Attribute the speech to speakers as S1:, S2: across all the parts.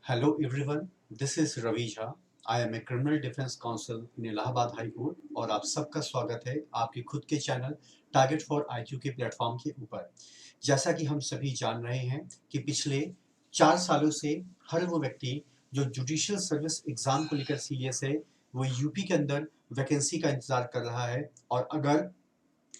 S1: Hello everyone, this is Ravi Jha. I am a criminal defense counsel in Allahabad high court और आप सबका स्वागत है आपके खुद के चैनल टारगेट फॉर आईक्यू के प्लेटफॉर्म के ऊपर। जैसा कि हम सभी जान रहे हैं कि पिछले 4 सालों से हर वो व्यक्ति जो जुडिशियल सर्विस एग्जाम को लेकर सीरियस है वो यूपी के अंदर वैकेंसी का इंतजार कर रहा है। और अगर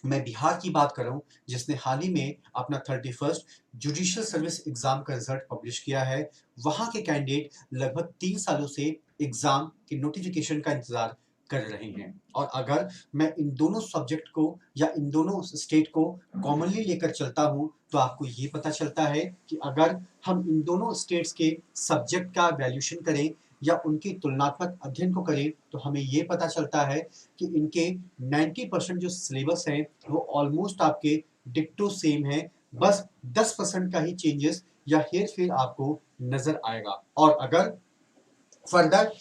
S1: मैं बिहार की बात कर रहा हूँ जिसने हाल ही में अपना 31st जुडिशियल सर्विस एग्जाम का रिजल्ट पब्लिश किया है, वहां के कैंडिडेट लगभग 3 सालों से एग्जाम के नोटिफिकेशन का इंतजार कर रहे हैं। और अगर मैं इन दोनों सब्जेक्ट को या इन दोनों स्टेट को कॉमनली लेकर चलता हूं तो आपको ये पता चलता है कि अगर हम इन दोनों स्टेट्स के सब्जेक्ट का वैल्यूएशन करें या उनकी तुलनात्मक अध्ययन को करें तो हमें ये पता चलता है कि इनके 90% जो सिलेबस हैं वो ऑलमोस्ट आपके डिक्टो सेम है। बस 10% का ही चेंजेस या हेर फेर आपको नजर आएगा। और अगर फर्दर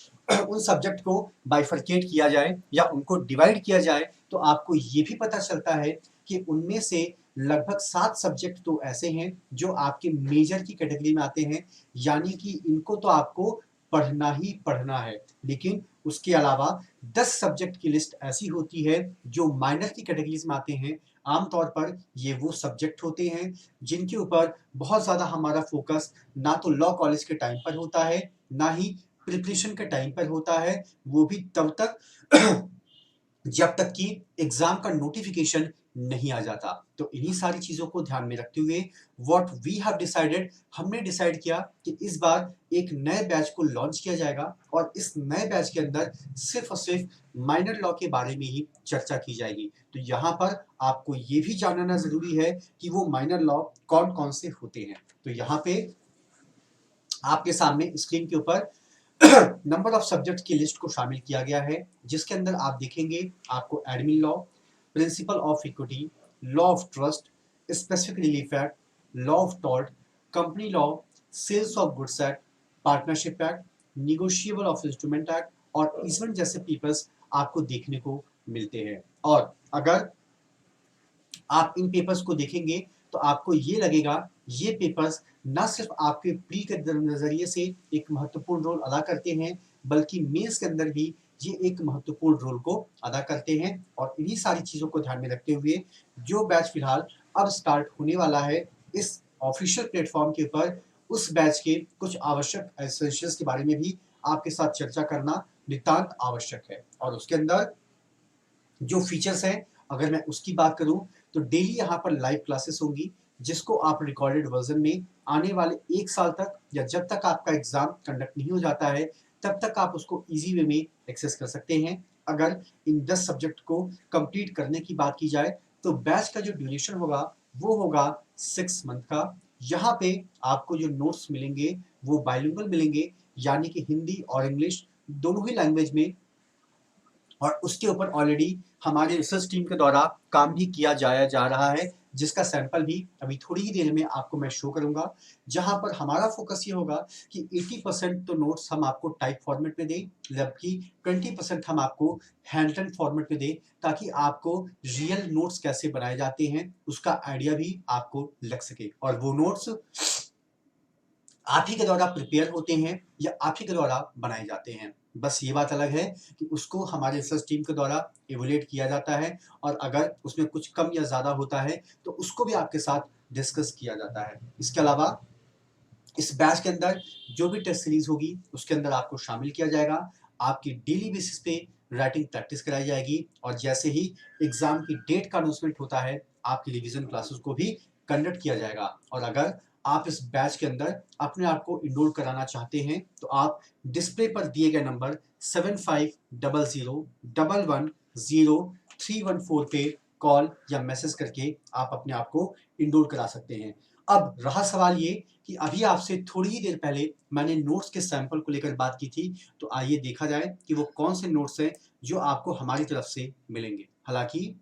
S1: उन सब्जेक्ट को बाइफरकेट किया जाए या उनको डिवाइड किया जाए तो आपको ये भी पता चलता है कि उनमें से लगभग 7 सब्जेक्ट तो ऐसे हैं जो आपके मेजर की कैटेगरी में आते हैं, यानी कि इनको तो आपको पढ़ना ही पढ़ना है। लेकिन उसके अलावा 10 सब्जेक्ट की लिस्ट ऐसी होती है जो माइनर की कैटेगरीज में आते हैं। आमतौर पर ये वो सब्जेक्ट होते हैं जिनके ऊपर बहुत ज़्यादा हमारा फोकस ना तो लॉ कॉलेज के टाइम पर होता है ना ही प्रिपरेशन के टाइम पर होता है, वो भी तब तक जब तक कि एग्जाम का नोटिफिकेशन नहीं आ जाता। तो इन्हीं सारी चीजों को ध्यान में रखते हुए व्हाट वी हैव डिसाइडेड, हमने डिसाइड किया कि इस बार एक नए बैच को लॉन्च किया जाएगा और इस नए बैच के अंदर सिर्फ और सिर्फ माइनर लॉ के बारे में ही चर्चा की जाएगी। तो यहाँ पर आपको ये भी जानना जरूरी है कि वो माइनर लॉ कौन कौन से होते हैं। तो यहाँ पे आपके सामने स्क्रीन के ऊपर नंबर ऑफ सब्जेक्ट की लिस्ट को शामिल किया गया है, जिसके अंदर आप देखेंगे आपको admin law, principle of equity, law of trust, specific relief act, law of tort, company law, sales of goods act, partnership act, negotiable of instrument act और ईजमेंट जैसे पेपर्स आपको देखने को मिलते हैं। और अगर आप इन पेपर्स को देखेंगे तो आपको ये लगेगा ये पेपर्स न सिर्फ आपके प्री के नजरिए से एक महत्वपूर्ण रोल अदा करते हैं बल्कि मेंस के अंदर भी ये एक महत्वपूर्ण रोल को अदा करते हैं। और इन्हीं सारी चीजों को ध्यान में रखते हुए जो बैच फिलहाल अब स्टार्ट होने वाला है इस ऑफिशियल प्लेटफॉर्म के ऊपर, उस बैच के कुछ आवश्यक एसेंशियल्स के बारे में भी आपके साथ चर्चा करना नितांत आवश्यक है। और उसके अंदर जो फीचर्स हैं अगर मैं उसकी बात करूं तो डेली यहाँ पर लाइव क्लासेस होंगी जिसको आप रिकॉर्डेड वर्जन में आने वाले 1 साल तक या जब तक आपका एग्जाम कंडक्ट नहीं हो जाता है तब तक आप उसको इजी वे में एक्सेस कर सकते हैं। अगर इन 10 सब्जेक्ट को कंप्लीट करने की बात की जाए तो बैच का जो ड्यूरेशन होगा वो होगा 6 मंथ का। यहाँ पे आपको जो नोट्स मिलेंगे वो बाइलिंगुअल मिलेंगे, यानी कि हिंदी और इंग्लिश दोनों ही लैंग्वेज में। और उसके ऊपर ऑलरेडी हमारे रिसर्च टीम के द्वारा काम भी किया जाया जा रहा है, जिसका सैंपल भी अभी थोड़ी ही देर में आपको मैं शो करूंगा। जहां पर हमारा फोकस ये होगा कि 80% तो नोट्स हम आपको टाइप फॉर्मेट में दें, जबकि 20% हम आपको हैंड रिटन फॉर्मेट में दें, ताकि आपको रियल नोट्स कैसे बनाए जाते हैं उसका आइडिया भी आपको लग सके। और वो नोट्स आप ही के द्वारा प्रिपेयर होते हैं या आप ही के द्वारा बनाए जाते हैं। बस ये बात अलग है कि उसको हमारे रिसर्च टीम के द्वारा इवोल्यूट किया जाता है और अगर उसमें कुछ कम या ज़्यादा होता है तो उसको भी आपके साथ डिस्कस किया जाता है। इसके अलावा इस बैच के अंदर जो भी टेस्ट सीरीज होगी उसके अंदर आपको शामिल किया जाएगा, आपकी डेली बेसिस पे राइटिंग प्रैक्टिस कराई जाएगी और जैसे ही एग्जाम की डेट का अनाउंसमेंट होता है आपकी रिवीजन क्लासेस को भी कंडक्ट किया जाएगा। और अगर आप इस बैच के अंदर अपने आप को इनरोल कराना चाहते हैं तो आप डिस्प्ले पर दिए गए नंबर 7500110314 पे कॉल या मैसेज करके आप अपने आप को इनरोल करा सकते हैं। अब रहा सवाल ये कि अभी आपसे थोड़ी ही देर पहले मैंने नोट्स के सैंपल को लेकर बात की थी, तो आइए देखा जाए कि वो कौन से नोट्स हैं जो आपको हमारी तरफ से मिलेंगे। हालांकि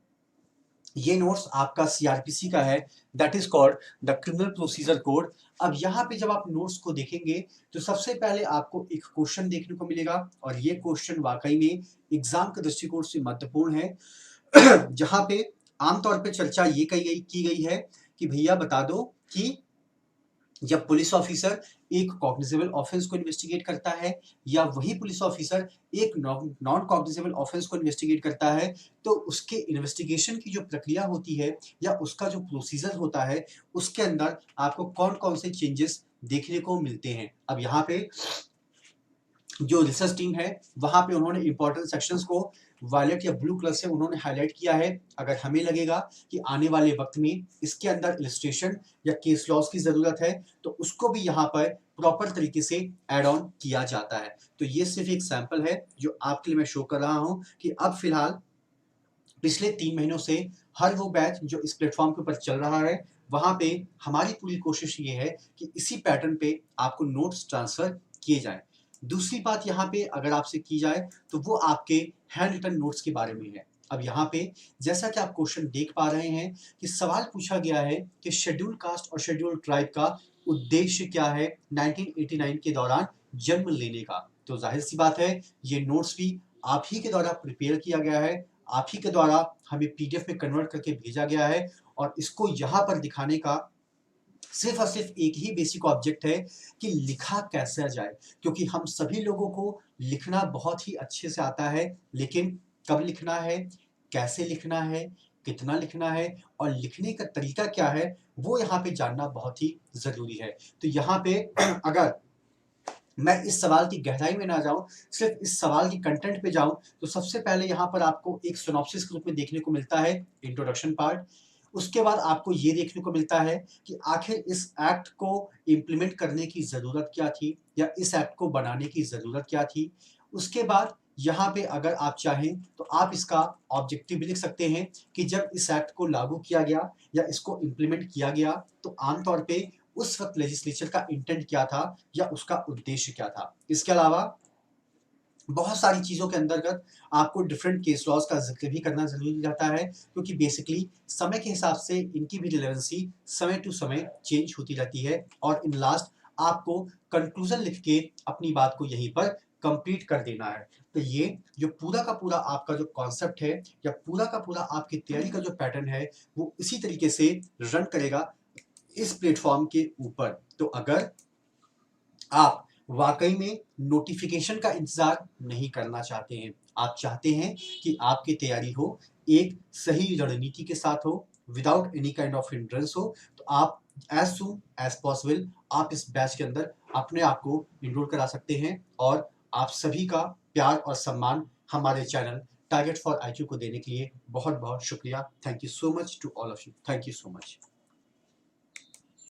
S1: ये नोट्स आपका सीआरपीसी का है, that is called the criminal procedure code. अब यहाँ पे जब आप नोट्स को देखेंगे तो सबसे पहले आपको एक क्वेश्चन देखने को मिलेगा और ये क्वेश्चन वाकई में एग्जाम के दृष्टिकोण से महत्वपूर्ण है जहाँ पे आमतौर पे चर्चा ये की गई है कि भैया बता दो कि जब पुलिस ऑफिसर एक कॉग्निजेबल ऑफेंस को इन्वेस्टिगेट करता है या वही पुलिस ऑफिसर एक नॉन कॉग्निजेबल ऑफेंस को इन्वेस्टिगेट करता है, तो उसके इन्वेस्टिगेशन की जो प्रक्रिया होती है या उसका जो प्रोसीजर होता है, उसके अंदर आपको कौन कौन से चेंजेस देखने को मिलते हैं। अब यहाँ पे जो रिसर्च टीम है वहां पे उन्होंने इंपॉर्टेंट सेक्शंस को वायलेट या ब्लू कलर से उन्होंने हाईलाइट किया है। अगर हमें लगेगा कि आने वाले वक्त में इसके अंदर इलस्ट्रेशन या केस लॉस की जरूरत है, तो उसको भी यहाँ पर प्रॉपर तरीके से एड ऑन किया जाता है। तो ये सिर्फ एक सैंपल है जो आपके लिए मैं शो कर रहा हूं कि अब फिलहाल पिछले 3 महीनों से हर वो बैच जो इस प्लेटफॉर्म के ऊपर चल रहा है, वहां पे हमारी पूरी कोशिश ये है कि इसी पैटर्न पे आपको नोट्स ट्रांसफर किए जाएं। दूसरी बात यहाँ पे अगर आपसे की जाए तो वो आपके हैंड रिटन नोट्स के बारे में है। अब यहाँ पे जैसा कि आप क्वेश्चन देख पा रहे हैं कि सवाल पूछा गया है कि शेड्यूल कास्ट और शेड्यूल ट्राइब का उद्देश्य क्या है 1989 के दौरान जन्म लेने का। तो जाहिर सी बात है ये नोट्स भी आप ही के द्वारा प्रिपेयर किया गया है, आप ही के द्वारा हमें पीडीएफ में कन्वर्ट करके भेजा गया है और इसको यहाँ पर दिखाने का सिर्फ और सिर्फ एक ही बेसिक ऑब्जेक्ट है कि लिखा कैसे जाए, क्योंकि हम सभी लोगों को लिखना बहुत ही अच्छे से आता है, लेकिन कब लिखना है, कैसे लिखना है, कितना लिखना है और लिखने का तरीका क्या है, वो यहाँ पे जानना बहुत ही जरूरी है। तो यहाँ पे अगर मैं इस सवाल की गहराई में ना जाऊं, सिर्फ इस सवाल की कंटेंट पे जाऊं, तो सबसे पहले यहाँ पर आपको एक सिनॉप्सिस के रूप में देखने को मिलता है इंट्रोडक्शन पार्ट। उसके बाद आपको ये देखने को मिलता है कि आखिर इस एक्ट को इम्प्लीमेंट करने की ज़रूरत क्या थी या इस एक्ट को बनाने की ज़रूरत क्या थी। उसके बाद यहाँ पे अगर आप चाहें तो आप इसका ऑब्जेक्टिव भी लिख सकते हैं कि जब इस एक्ट को लागू किया गया या इसको इम्प्लीमेंट किया गया तो आमतौर पे उस वक्त लेजिस्लेचर का इंटेंट क्या था या उसका उद्देश्य क्या था। इसके अलावा बहुत सारी चीज़ों के अंतर्गत आपको डिफरेंट केस लॉज का जिक्र भी करना जरूरी रहता है, क्योंकि बेसिकली समय के हिसाब से इनकी भी रिलेवेंसी समय टू समय चेंज होती रहती है और इन लास्ट आपको कंक्लूजन लिख के अपनी बात को यहीं पर कंप्लीट कर देना है। तो ये जो पूरा का पूरा आपका जो कॉन्सेप्ट है या पूरा का पूरा आपकी तैयारी का जो पैटर्न है वो इसी तरीके से रन करेगा इस प्लेटफॉर्म के ऊपर। तो अगर आप वाकई में नोटिफिकेशन का इंतजार नहीं करना चाहते हैं, आप चाहते हैं कि आपकी तैयारी हो एक सही रणनीति के साथ हो, without any kind of hindrance हो, तो आप एज सून एज पॉसिबल आप इस बैच के अंदर अपने आप को इनरोल करा सकते हैं। और आप सभी का प्यार और सम्मान हमारे चैनल टारगेट फॉर आईक्यू को देने के लिए बहुत बहुत शुक्रिया। Thank you so much to all of you. Thank you so much.